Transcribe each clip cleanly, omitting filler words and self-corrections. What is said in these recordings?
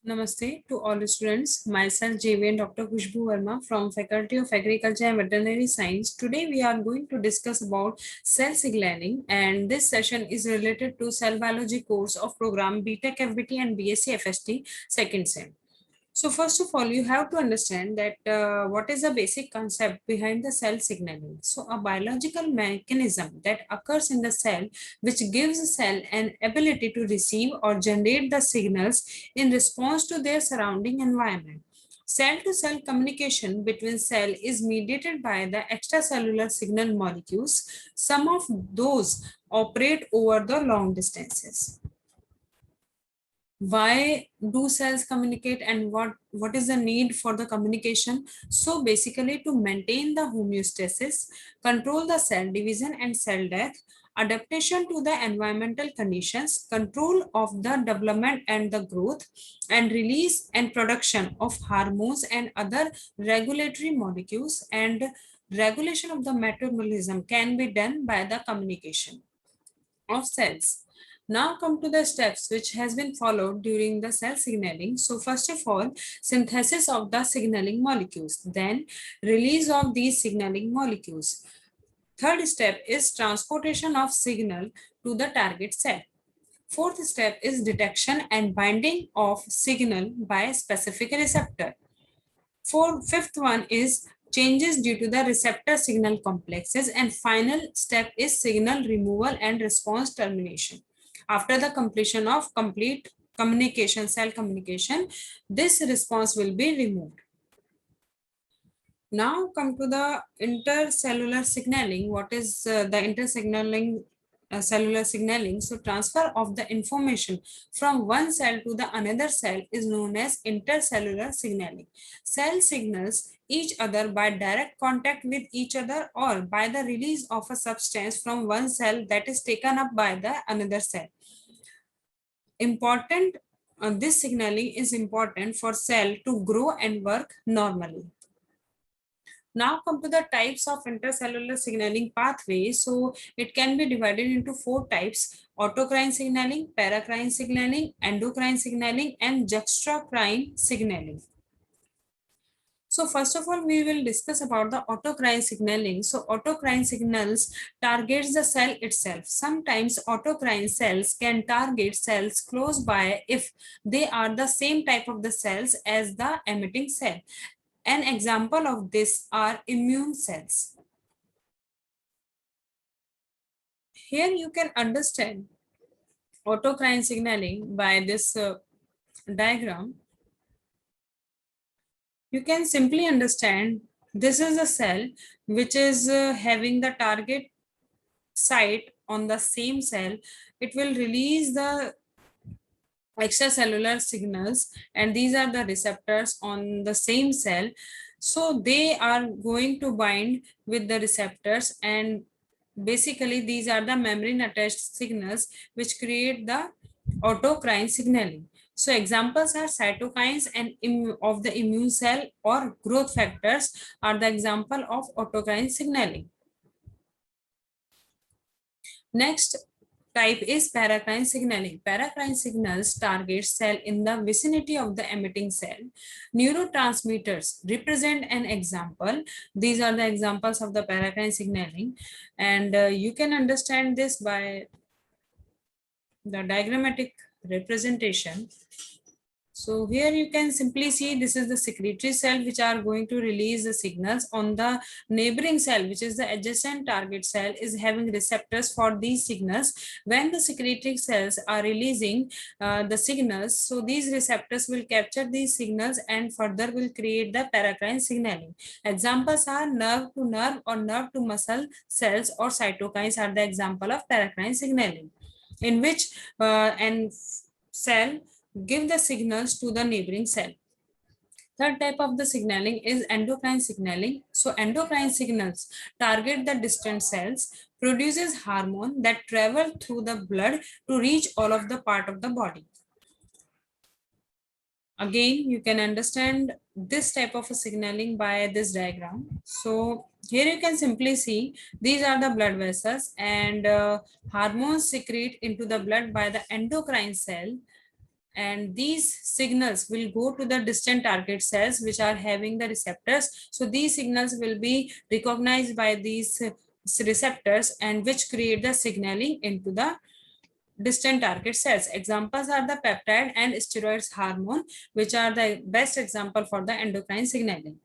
Namaste to all students. Myself JV and Dr. Khushbu Verma from Faculty of Agriculture and Veterinary Science. Today we are going to discuss about cell signaling, and this session is related to cell biology course of program BTech FBT and BSc FST second sem. So first of all, you have to understand that what is the basic concept behind the cell signaling. So a biological mechanism that occurs in the cell, which gives the cell an ability to receive or generate the signals in response to their surrounding environment. Cell-to-cell communication between cell is mediated by the extracellular signal molecules. Some of those operate over the long distances. Why do cells communicate, and what is the need for the communication? So basically, to maintain the homeostasis, control the cell division and cell death, adaptation to the environmental conditions, control of the development and the growth, and release and production of hormones and other regulatory molecules, and regulation of the metabolism can be done by the communication of cells. Now come to the steps which has been followed during the cell signaling. So first of all, synthesis of the signaling molecules, then release of these signaling molecules. Third step is transportation of signal to the target cell. Fourth step is detection and binding of signal by a specific receptor. Fifth one is changes due to the receptor signal complexes, and final step is signal removal and response termination. After the completion of complete communication, cell communication, this response will be removed. Now come to the intercellular signaling. What is the intersignaling? Cellular signaling. So transfer of the information from one cell to the another cell is known as intercellular signaling. Cell signals each other by direct contact with each other or by the release of a substance from one cell that is taken up by the another cell. Important, this signaling is important for cell to grow and work normally. Now come to the types of intercellular signaling pathways. So it can be divided into 4 types: autocrine signaling, paracrine signaling, endocrine signaling, and juxtacrine signaling. So first of all, we will discuss about the autocrine signaling. So autocrine signals targets the cell itself. Sometimes autocrine cells can target cells close by if they are the same type of the cells as the emitting cell. An example of this are immune cells. Here you can understand autocrine signaling by this diagram. You can simply understand this is a cell which is having the target site on the same cell. It will release the extracellular signals, and these are the receptors on the same cell. So they are going to bind with the receptors, and basically these are the membrane attached signals which create the autocrine signaling. So examples are cytokines and of the immune cell or growth factors are the example of autocrine signaling. Next type is paracrine signaling. Paracrine signals target cell in the vicinity of the emitting cell. Neurotransmitters represent an example. These are the examples of the paracrine signaling, and you can understand this by the diagrammatic representation. So here you can simply see this is the secretory cell which are going to release the signals on the neighboring cell, which is the adjacent target cell, is having receptors for these signals. When the secretory cells are releasing the signals, so these receptors will capture these signals and further will create the paracrine signaling. Examples are nerve to nerve or nerve to muscle cells, or cytokines are the example of paracrine signaling, in which an cell give the signals to the neighboring cell. Third type of the signaling is endocrine signaling. So endocrine signals target the distant cells, produces hormone that travel through the blood to reach all of the part of the body. Again, you can understand this type of a signaling by this diagram. So here you can simply see these are the blood vessels, and hormones secrete into the blood by the endocrine cell. and these signals will go to the distant target cells which are having the receptors. So these signals will be recognized by these receptors and which create the signaling into the distant target cells. Examples are the peptide and steroids hormone, which are the best example for the endocrine signaling.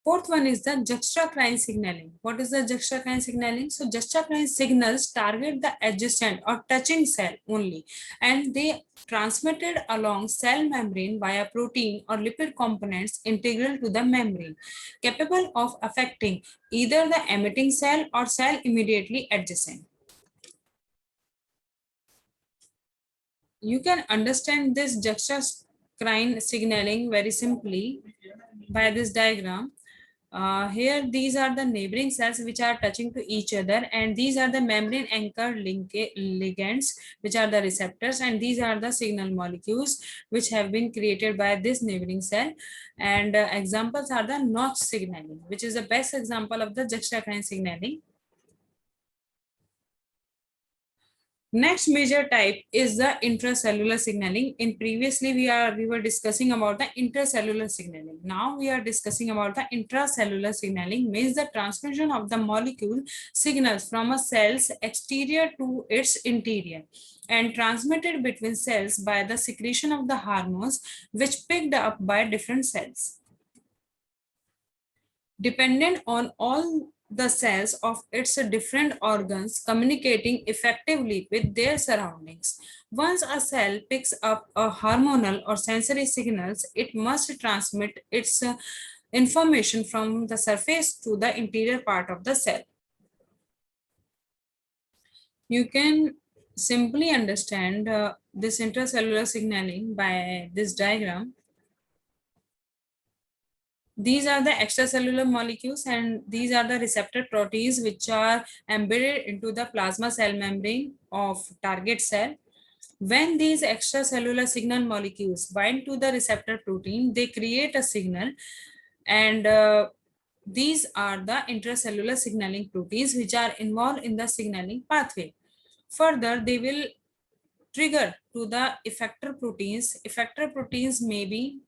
Fourth one is the juxtacrine signaling. What is the juxtacrine signaling? So juxtacrine signals target the adjacent or touching cell only, and they transmitted along cell membrane via protein or lipid components integral to the membrane, capable of affecting either the emitting cell or cell immediately adjacent. You can understand this juxtacrine signaling very simply by this diagram. Here, these are the neighboring cells which are touching to each other, and these are the membrane anchor ligands, which are the receptors, and these are the signal molecules which have been created by this neighboring cell. And examples are the notch signaling, which is the best example of the juxtacrine signaling. Next major type is the intracellular signaling. In previously we were discussing about the intercellular signaling. Now we are discussing about the intracellular signaling, means the transmission of the molecule signals from a cell's exterior to its interior and transmitted between cells by the secretion of the hormones which picked up by different cells. Dependent on all the cells of its different organs communicating effectively with their surroundings. Once a cell picks up a hormonal or sensory signals, it must transmit its information from the surface to the interior part of the cell. You can simply understand this intracellular signaling by this diagram. These are the extracellular molecules and these are the receptor proteins which are embedded into the plasma cell membrane of target cell. When these extracellular signal molecules bind to the receptor protein, they create a signal, and these are the intracellular signaling proteins which are involved in the signaling pathway. Further, they will trigger to the effector proteins. Effector proteins may be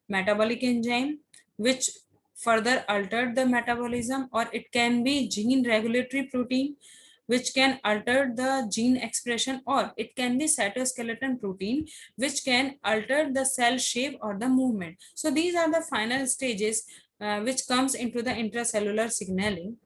metabolic enzyme which further altered the metabolism, or it can be gene regulatory protein which can alter the gene expression, or it can be cytoskeleton protein which can alter the cell shape or the movement. So these are the final stages which comes into the intracellular signaling.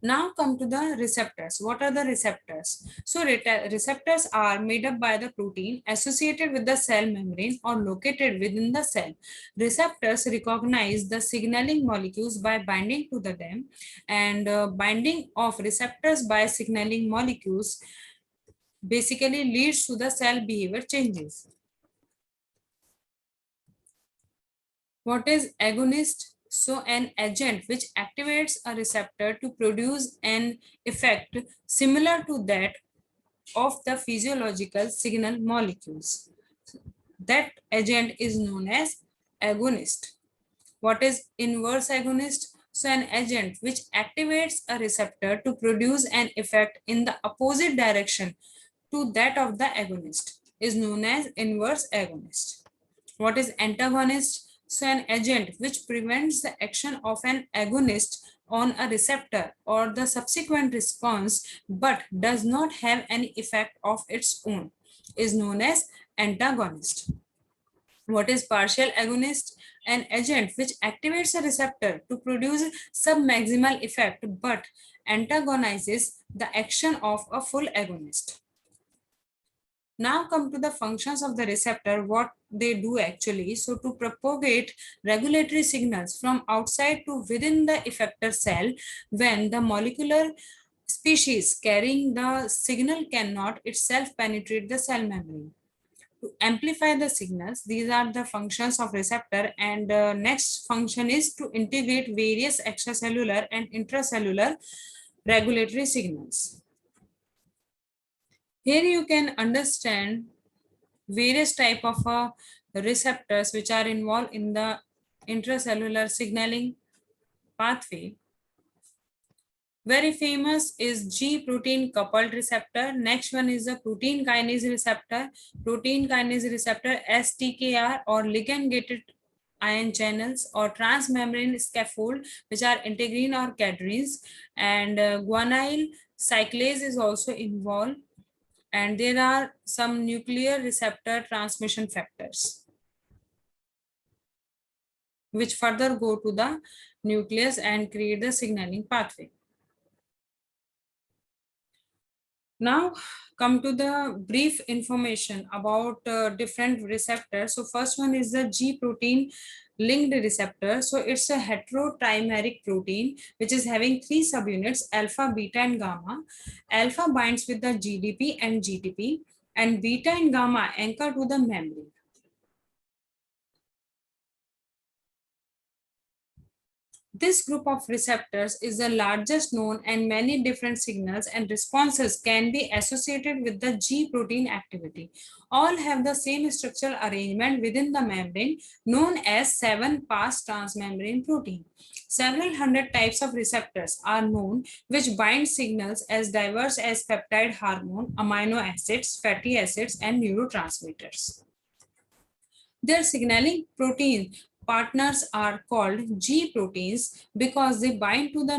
Now come to the receptors. What are the receptors? So receptors are made up by the protein associated with the cell membrane or located within the cell. Receptors recognize the signaling molecules by binding to them, and binding of receptors by signaling molecules basically leads to the cell behavior changes. What is agonist? So an agent which activates a receptor to produce an effect similar to that of the physiological signal molecules. That agent is known as agonist. What is inverse agonist? So an agent which activates a receptor to produce an effect in the opposite direction to that of the agonist is known as inverse agonist. What is antagonist? So an agent which prevents the action of an agonist on a receptor or the subsequent response but does not have any effect of its own is known as antagonist. What is partial agonist? An agent which activates a receptor to produce submaximal effect but antagonizes the action of a full agonist. Now come to the functions of the receptor, what they do actually. So to propagate regulatory signals from outside to within the effector cell when the molecular species carrying the signal cannot itself penetrate the cell membrane. To amplify the signals, these are the functions of receptor, and next function is to integrate various extracellular and intracellular regulatory signals. Here you can understand various type of receptors which are involved in the intracellular signaling pathway. Very famous is G protein coupled receptor. Next one is the protein kinase receptor. Protein kinase receptor STKR or ligand gated ion channels or transmembrane scaffold, which are integrin or cadherins, and guanylyl cyclase is also involved, and there are some nuclear receptor transmission factors which further go to the nucleus and create the signaling pathway. Now come to the brief information about different receptors. So first one is the G protein linked receptor. So it's a heterotrimeric protein which is having three subunits, alpha, beta, and gamma. Alpha binds with the GDP and GTP, and beta and gamma anchor to the membrane. This group of receptors is the largest known, and many different signals and responses can be associated with the G protein activity. All have the same structural arrangement within the membrane known as 7-pass transmembrane protein. Several hundred types of receptors are known which bind signals as diverse as peptide, hormone, amino acids, fatty acids, and neurotransmitters. Their signaling protein partners are called G proteins because they bind to the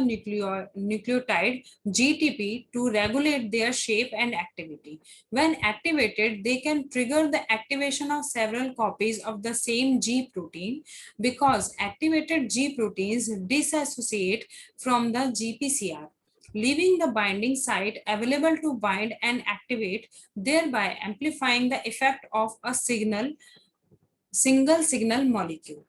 nucleotide GTP to regulate their shape and activity. When activated, they can trigger the activation of several copies of the same G protein because activated G proteins disassociate from the GPCR, leaving the binding site available to bind and activate, thereby amplifying the effect of a single signal molecule.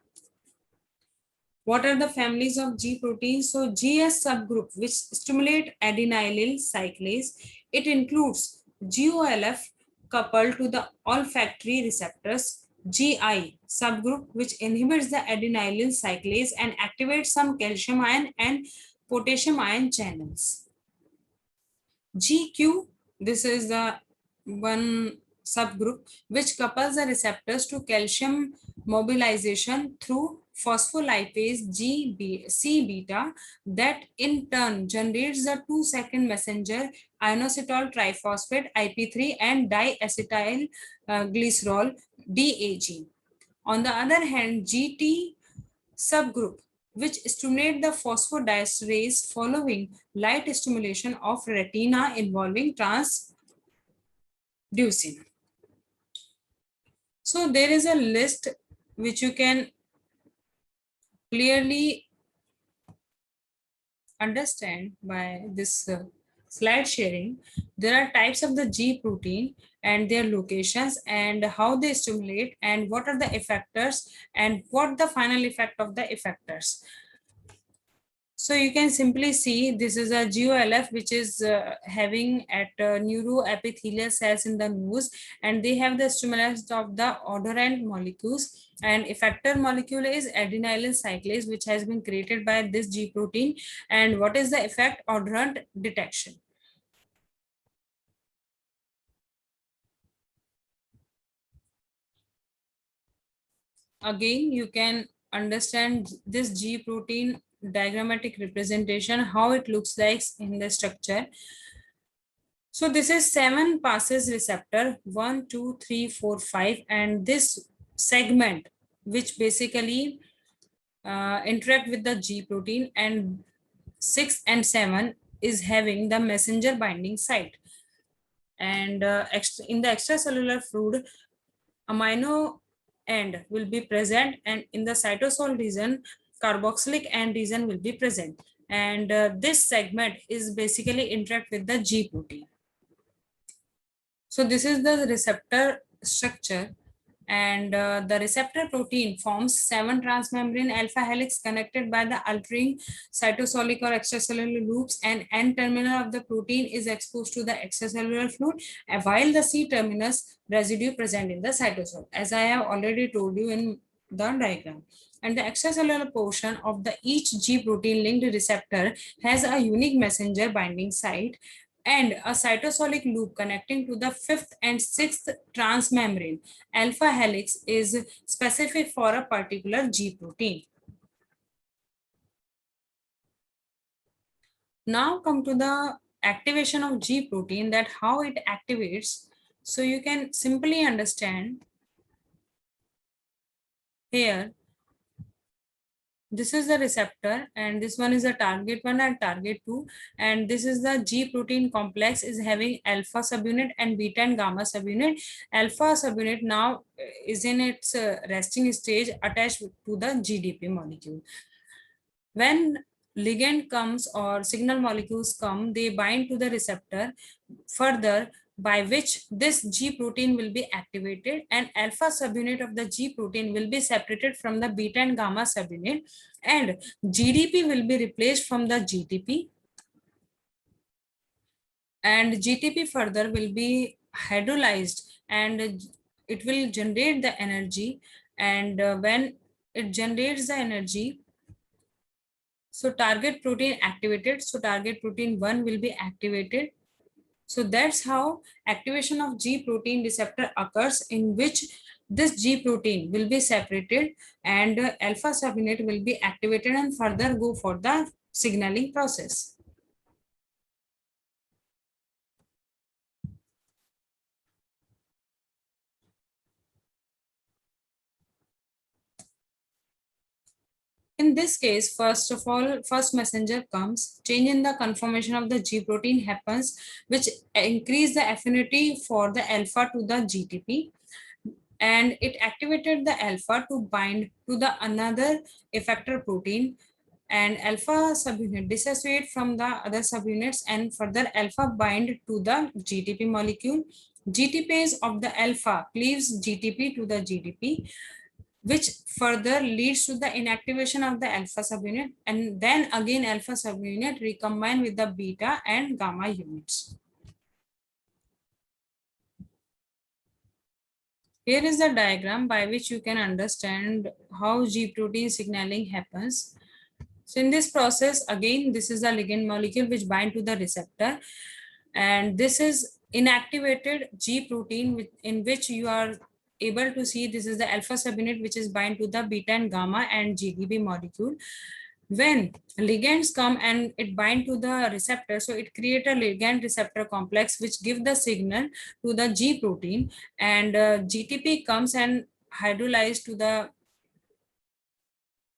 What are the families of G proteins? So GS subgroup, which stimulate adenylyl cyclase, it includes GOLF coupled to the olfactory receptors. GI subgroup, which inhibits the adenylyl cyclase and activates some calcium ion and potassium ion channels. GQ, this is the one subgroup which couples the receptors to calcium mobilization through phospholipase C beta that in turn generates the 2-second messenger inositol triphosphate IP3 and diacetyl glycerol DAG. On the other hand, GT subgroup which stimulate the phosphodiesterase following light stimulation of retina involving transducin. So there is a list which you can clearly understand by this slide sharing. There are types of the G protein and their locations and how they stimulate and what are the effectors and what the final effect of the effectors. So you can simply see this is a GOLF which is having at neuroepithelial cells in the nose, and they have the stimulus of the odorant molecules, and effector molecule is adenylyl cyclase which has been created by this G protein. And what is the effect? Odorant detection. Again, you can understand this G protein diagrammatic representation, how it looks like in the structure. So this is 7 passes receptor 1, 2, 3, 4, 5, and this segment which basically interact with the G protein, and 6 and 7 is having the messenger binding site. And in the extracellular fluid, amino end will be present, and in the cytosol region carboxylic end region will be present, and this segment is basically interact with the G protein. So this is the receptor structure, and the receptor protein forms 7 transmembrane alpha helix connected by the altering cytosolic or extracellular loops, and N terminal of the protein is exposed to the extracellular fluid, while the C terminus residue present in the cytosol, as I have already told you in the diagram. And the extracellular portion of the each G protein linked receptor has a unique messenger binding site and a cytosolic loop connecting to the 5th and 6th transmembrane. Alpha helix is specific for a particular G protein. Now come to the activation of G protein, that how it activates. So you can simply understand here, this is the receptor and this one is the target 1 and target 2, and this is the G protein complex is having alpha subunit and beta and gamma subunit. Alpha subunit now is in its resting stage attached to the GDP molecule. When ligand comes or signal molecules come, they bind to the receptor further, by which this G protein will be activated, and alpha subunit of the G protein will be separated from the beta and gamma subunit, and GDP will be replaced from the GTP, and GTP further will be hydrolyzed and it will generate the energy. And when it generates the energy, so target protein activated, so target protein 1 will be activated. So that's how activation of G protein receptor occurs, in which this G protein will be separated and alpha subunit will be activated and further go for the signaling process. In this case, first of all, first messenger comes, change in the conformation of the G protein happens, which increase the affinity for the alpha to the GTP, and it activated the alpha to bind to the another effector protein, and alpha subunit dissociate from the other subunits and further alpha bind to the GTP molecule. GTPase of the alpha cleaves GTP to the GDP, which further leads to the inactivation of the alpha subunit, and then again alpha subunit recombine with the beta and gamma units. Here is the diagram by which you can understand how G protein signaling happens. So in this process, again, this is the ligand molecule which bind to the receptor, and this is inactivated G protein in which you are able to see this is the alpha subunit which is bind to the beta and gamma and GDP molecule. When ligands come and it bind to the receptor, so it create a ligand receptor complex which give the signal to the G protein, and GTP comes and hydrolyze to the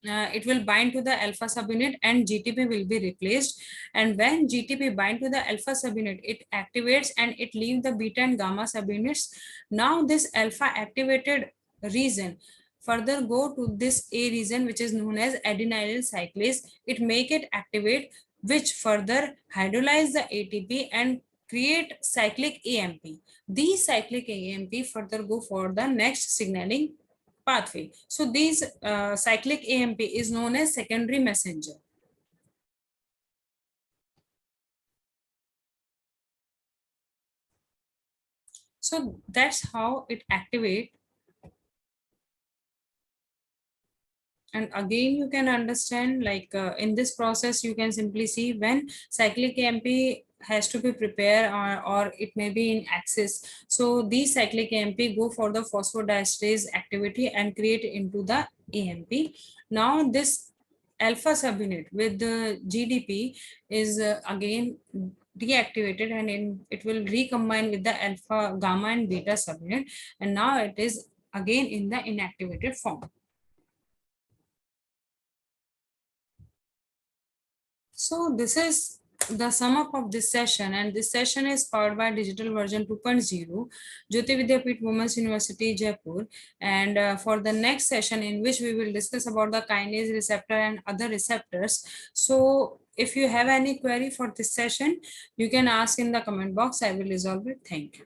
it will bind to the alpha subunit and GTP will be replaced. And when GTP bind to the alpha subunit, it activates and it leaves the beta and gamma subunits. Now this alpha activated region further go to this A region, which is known as adenylyl cyclase. It make it activate, which further hydrolyze the ATP and create cyclic AMP. These cyclic AMP further go for the next signaling pathway. So these cyclic AMP is known as secondary messenger. So that's how it activate. And again, you can understand like in this process, you can simply see when cyclic AMP has to be prepared, or it may be in axis. So these cyclic AMP go for the phosphodiesterase activity and create into the AMP. Now this alpha subunit with the GDP is again deactivated, and it will recombine with the alpha, gamma and beta subunit, and now it is again in the inactivated form. So this is the sum up of this session, and this session is powered by Digital Version 2.0, Jyoti Vidyapeeth Women's University, Jaipur. And for the next session, in which we will discuss about the kinase receptor and other receptors. So if you have any query for this session, you can ask in the comment box. I will resolve it. Thank you.